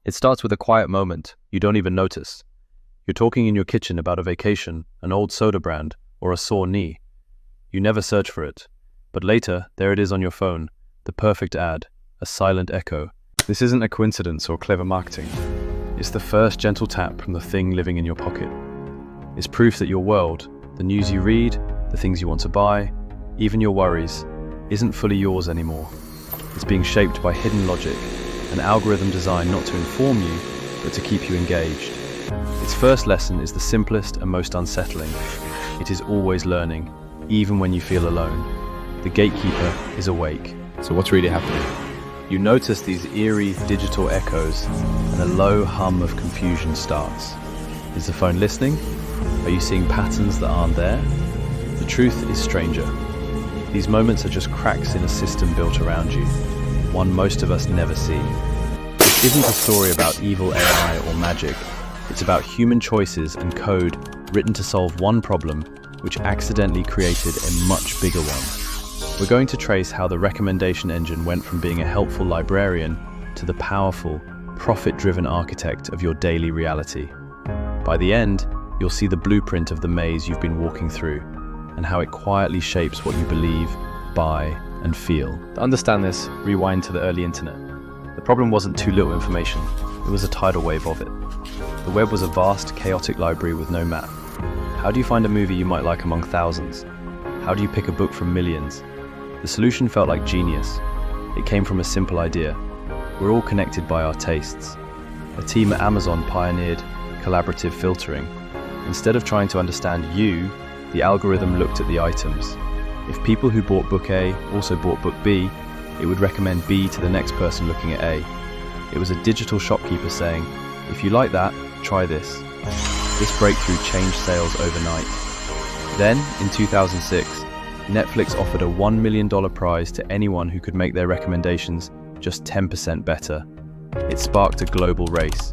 It starts with a quiet moment you don't even notice. You're talking in your kitchen about a vacation, an old soda brand, or a sore knee. You never search for it, but later, there it is on your phone, the perfect ad, a silent echo. This isn't a coincidence or clever marketing. It's the first gentle tap from the thing living in your pocket. It's proof that your world, the news you read, the things you want to buy, even your worries, isn't fully yours anymore. It's being shaped by hidden logic, an algorithm designed not to inform you, but to keep you engaged. Its first lesson is the simplest and most unsettling. It is always learning, even when you feel alone. The gatekeeper is awake. So what's really happening? You notice these eerie digital echoes, and a low hum of confusion starts. Is the phone listening? Are you seeing patterns that aren't there? The truth is stranger. These moments are just cracks in a system built around you, one most of us never see. This isn't a story about evil AI or magic. It's about human choices and code written to solve one problem, which accidentally created a much bigger one. We're going to trace how the recommendation engine went from being a helpful librarian to the powerful, profit-driven architect of your daily reality. By the end, you'll see the blueprint of the maze you've been walking through, and how it quietly shapes what you believe, buy, and feel. To understand this, rewind to the early internet. The problem wasn't too little information, it was a tidal wave of it. The web was a vast, chaotic library with no map. How do you find a movie you might like among thousands? How do you pick a book from millions? The solution felt like genius. It came from a simple idea. We're all connected by our tastes. A team at Amazon pioneered collaborative filtering. Instead of trying to understand you, the algorithm looked at the items. If people who bought book A also bought book B, it would recommend B to the next person looking at A. It was a digital shopkeeper saying, if you like that, try this. This breakthrough changed sales overnight. Then, in 2006, Netflix offered a $1 million prize to anyone who could make their recommendations just 10% better. It sparked a global race.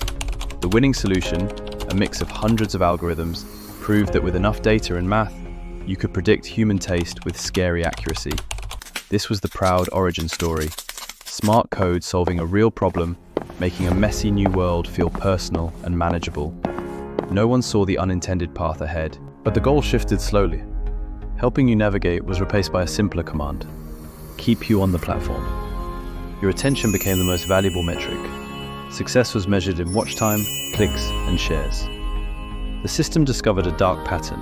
The winning solution, a mix of hundreds of algorithms, proved that with enough data and math, you could predict human taste with scary accuracy. This was the proud origin story. Smart code solving a real problem, making a messy new world feel personal and manageable. No one saw the unintended path ahead, but the goal shifted slowly. Helping you navigate was replaced by a simpler command: keep you on the platform. Your attention became the most valuable metric. Success was measured in watch time, clicks, and shares. The system discovered a dark pattern.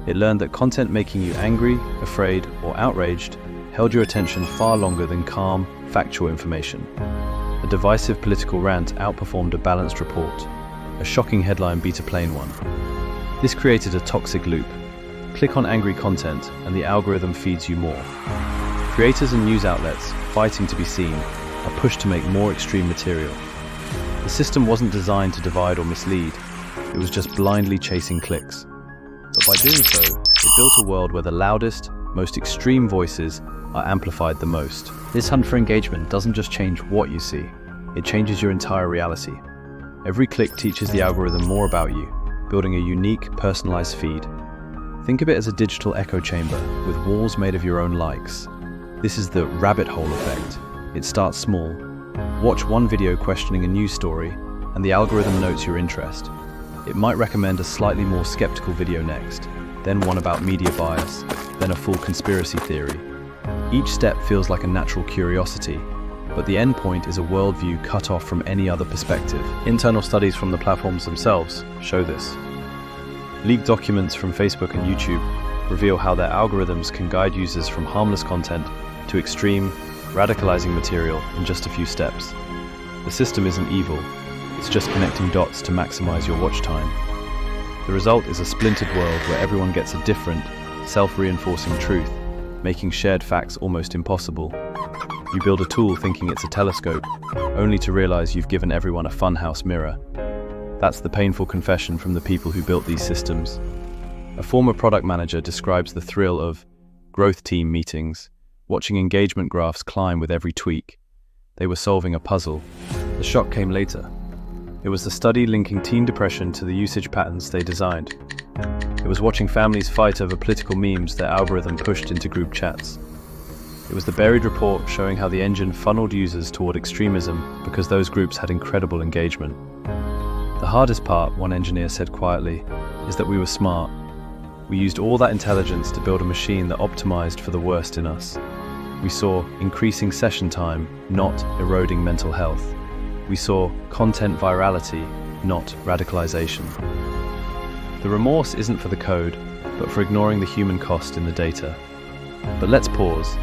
It learned that content making you angry, afraid, or outraged held your attention far longer than calm, factual information. A divisive political rant outperformed a balanced report. A shocking headline beat a plain one. This created a toxic loop. Click on angry content and the algorithm feeds you more. Creators and news outlets, fighting to be seen, are pushed to make more extreme material. The system wasn't designed to divide or mislead. It was just blindly chasing clicks. But by doing so, it built a world where the loudest, most extreme voices are amplified the most. This hunt for engagement doesn't just change what you see, it changes your entire reality. Every click teaches the algorithm more about you, building a unique, personalized feed. Think of it as a digital echo chamber with walls made of your own likes. This is the rabbit hole effect. It starts small. Watch one video questioning a news story, and the algorithm notes your interest. It might recommend a slightly more skeptical video next, then one about media bias, then a full conspiracy theory. Each step feels like a natural curiosity, but the endpoint is a worldview cut off from any other perspective. Internal studies from the platforms themselves show this. Leaked documents from Facebook and YouTube reveal how their algorithms can guide users from harmless content to extreme, radicalizing material in just a few steps. The system isn't evil, it's just connecting dots to maximize your watch time. The result is a splintered world where everyone gets a different, self-reinforcing truth, making shared facts almost impossible. You build a tool thinking it's a telescope, only to realize you've given everyone a funhouse mirror. That's the painful confession from the people who built these systems. A former product manager describes the thrill of growth team meetings, watching engagement graphs climb with every tweak. They were solving a puzzle. The shock came later. It was the study linking teen depression to the usage patterns they designed. It was watching families fight over political memes their algorithm pushed into group chats. It was the buried report showing how the engine funneled users toward extremism because those groups had incredible engagement. The hardest part, one engineer said quietly, is that we were smart. We used all that intelligence to build a machine that optimized for the worst in us. We saw increasing session time, not eroding mental health. We saw content virality, not radicalization. The remorse isn't for the code, but for ignoring the human cost in the data. But let's pause.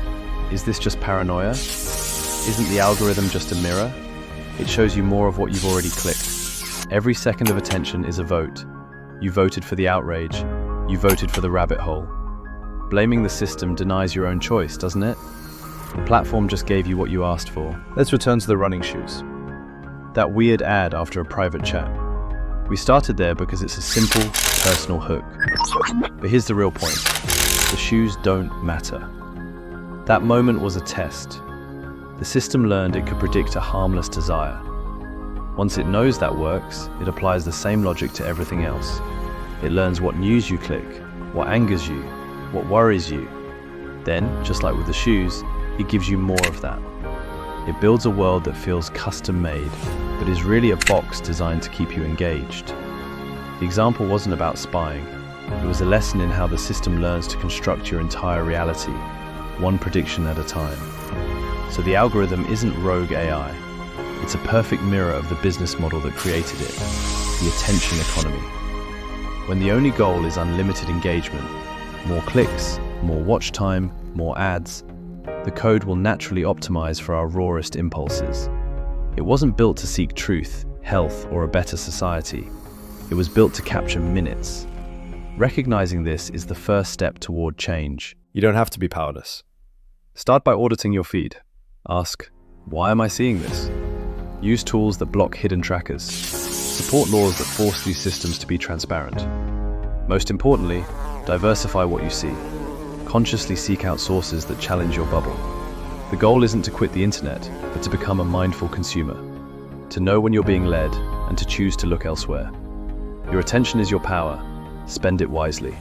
Is this just paranoia? Isn't the algorithm just a mirror? It shows you more of what you've already clicked. Every second of attention is a vote. You voted for the outrage. You voted for the rabbit hole. Blaming the system denies your own choice, doesn't it? The platform just gave you what you asked for. Let's return to the running shoes. That weird ad after a private chat. We started there because it's a simple, personal hook. But here's the real point. The shoes don't matter. That moment was a test. The system learned it could predict a harmless desire. Once it knows that works, it applies the same logic to everything else. It learns what news you click, what angers you, what worries you. Then, just like with the shoes, it gives you more of that. It builds a world that feels custom-made, but is really a box designed to keep you engaged. The example wasn't about spying. It was a lesson in how the system learns to construct your entire reality, one prediction at a time. So the algorithm isn't rogue AI. It's a perfect mirror of the business model that created it, the attention economy. When the only goal is unlimited engagement, more clicks, more watch time, more ads, the code will naturally optimize for our rawest impulses. It wasn't built to seek truth, health, or a better society. It was built to capture minutes. Recognizing this is the first step toward change. You don't have to be powerless. Start by auditing your feed. Ask, why am I seeing this? Use tools that block hidden trackers. Support laws that force these systems to be transparent. Most importantly, diversify what you see. Consciously seek out sources that challenge your bubble. The goal isn't to quit the internet, but to become a mindful consumer. To know when you're being led and to choose to look elsewhere. Your attention is your power. Spend it wisely.